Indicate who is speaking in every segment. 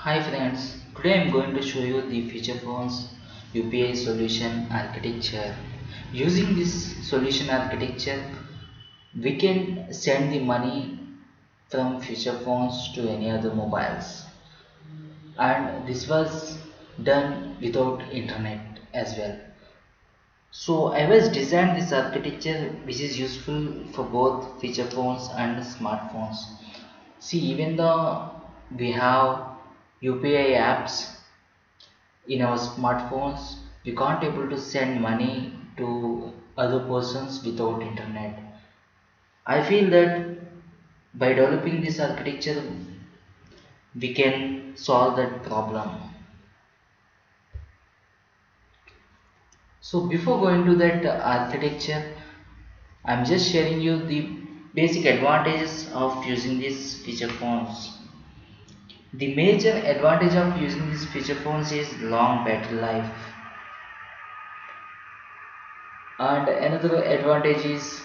Speaker 1: Hi friends, today I am going to show you the feature phones UPI solution architecture. Using this solution architecture, we can send the money from feature phones to any other mobiles, and this was done without internet as well. So I was designed this architecture which is useful for both feature phones and smartphones. See, even though we have UPI apps in our smartphones, we can't able to send money to other persons without internet. I feel that by developing this architecture, we can solve that problem. So before going to that architecture, I'm just sharing you the basic advantages of using these feature phones. The major advantage of using these feature phones is long battery life, and another advantage is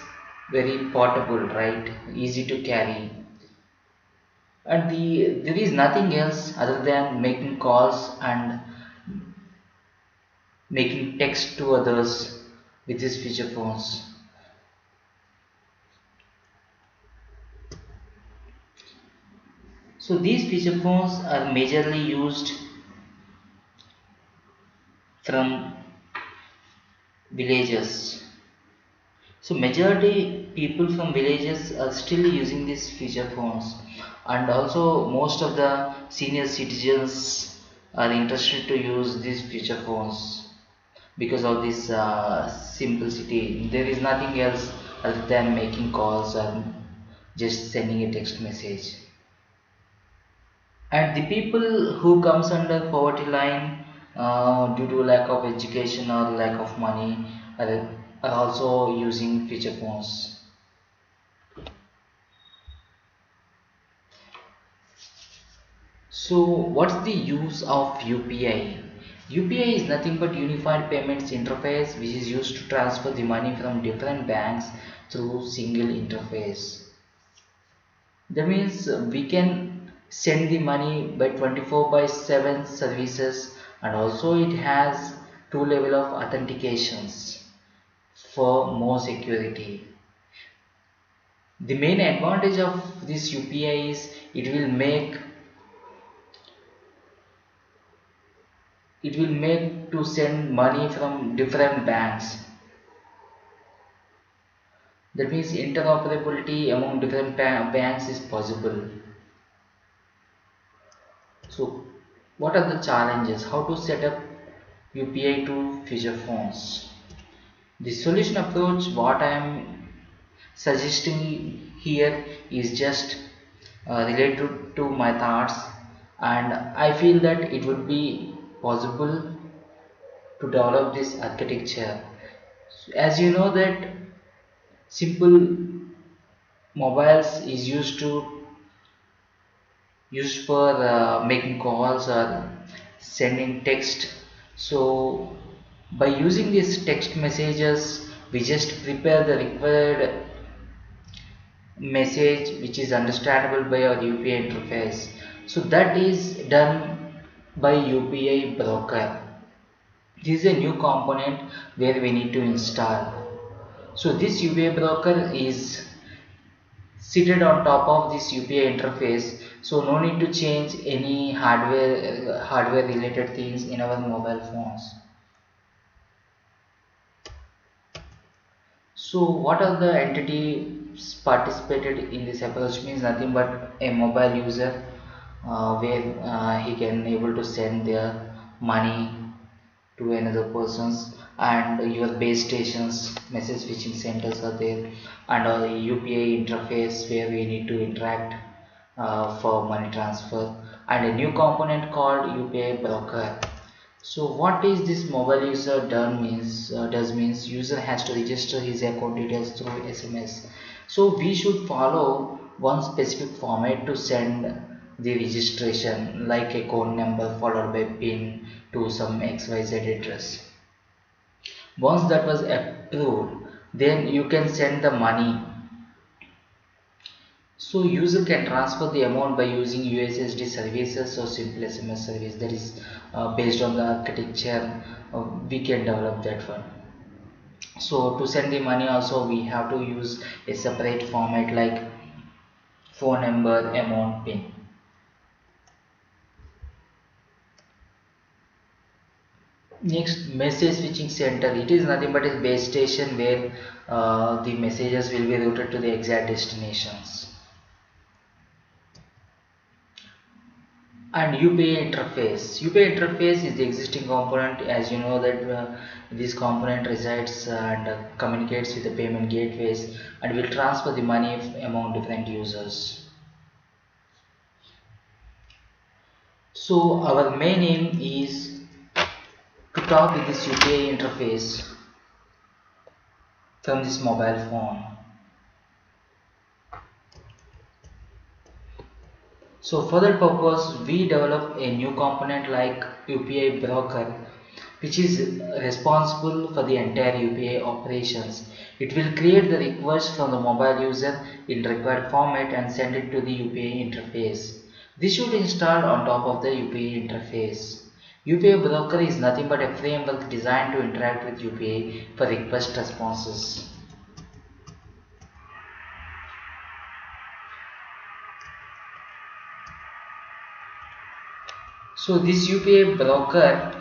Speaker 1: very portable, right? Easy to carry, and there is nothing else other than making calls and making text to others with these feature phones. So these feature phones are majorly used from villages. So majority people from villages are still using these feature phones, and also most of the senior citizens are interested to use these feature phones because of this simplicity. There is nothing else other than making calls or just sending a text message. And the people who comes under poverty line due to lack of education or lack of money are also using feature phones. So what's the use of UPI? UPI is nothing but unified payments interface which is used to transfer the money from different banks through single interface. That means we can send the money by 24 by 7 services, and also it has two level of authentications for more security. The main advantage of this UPI is it will make to send money from different banks. That means interoperability among different banks is possible. So what are the challenges? How to set up UPI to feature phones? The solution approach what I am suggesting here is just related to my thoughts, and I feel that it would be possible to develop this architecture. As you know that simple mobiles is used for making calls or sending text. So by using these text messages, we just prepare the required message which is understandable by our UPI interface. So that is done by UPI broker. This is a new component where we need to install. So this UPI broker is seated on top of this UPI interface, so no need to change any hardware related things in our mobile phones. So what are the entities participated in this approach means nothing but a mobile user where he can able to send their money to another persons, and your base stations message switching centers are there, and our UPI interface where we need to interact for money transfer, and a new component called UPI broker. So what is this mobile user done means does means user has to register his account details through SMS. So we should follow one specific format to send the registration, like account number followed by PIN to some XYZ address. Once that was approved, then you can send the money. So user can transfer the amount by using USSD services or simple SMS service. That is based on the architecture. We can develop that one. So to send the money also we have to use a separate format like phone number, amount, pin. Next, message switching center. It is nothing but a base station where the messages will be routed to the exact destinations. And UPI interface. UPI interface is the existing component. As you know that this component resides and communicates with the payment gateways and will transfer the money among different users. So our main aim is to talk with this UPI interface from this mobile phone. So for that purpose we develop a new component like UPI broker, which is responsible for the entire UPI operations. It will create the request from the mobile user in required format and send it to the UPI interface. This should install on top of the UPI interface. UPI broker is nothing but a framework designed to interact with UPI for request responses. So this UPI broker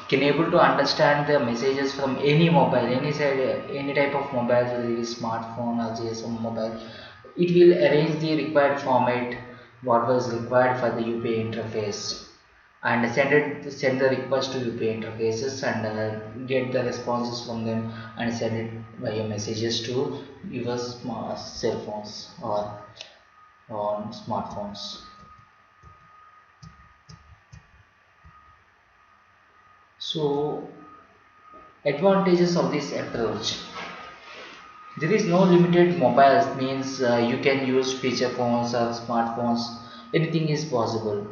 Speaker 1: can able to understand the messages from any mobile, any side, any type of mobile, whether it is smartphone or GSM mobile. It will arrange the required format, what was required for the UPI interface, and send the request to UPI interfaces and get the responses from them and send it via messages to your cell phones or on smartphones. So advantages of this approach: there is no limited mobiles, means you can use feature phones or smartphones, anything is possible.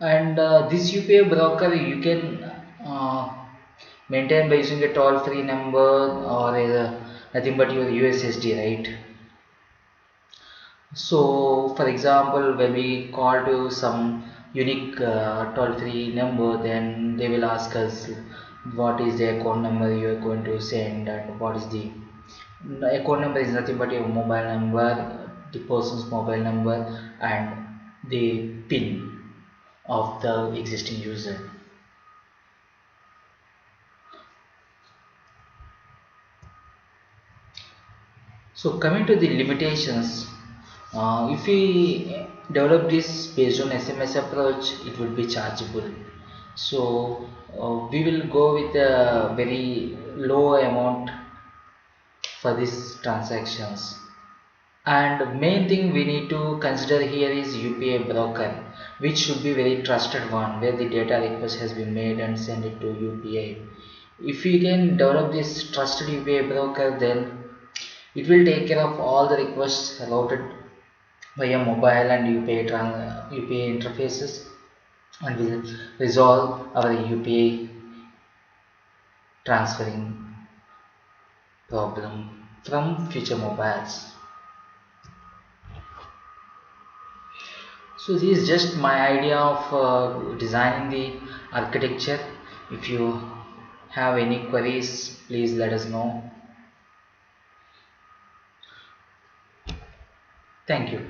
Speaker 1: And this UPI broker you can maintain by using a toll free number or nothing but your USSD, right? So for example, when we call to some unique toll-free number, then they will ask us what is the account number you are going to send and what is the account number is nothing but your mobile number, the person's mobile number and the PIN of the existing user. So coming to the limitations, if we develop this based on SMS approach, it would be chargeable. So we will go with a very low amount for these transactions. And main thing we need to consider here is UPI broker, which should be very trusted one, where the data request has been made and send it to UPI. If we can develop this trusted UPI broker, then it will take care of all the requests routed via mobile and UPI interfaces and will resolve our UPI transferring problem from future mobiles. So this is just my idea of designing the architecture. If you have any queries, please let us know. Thank you.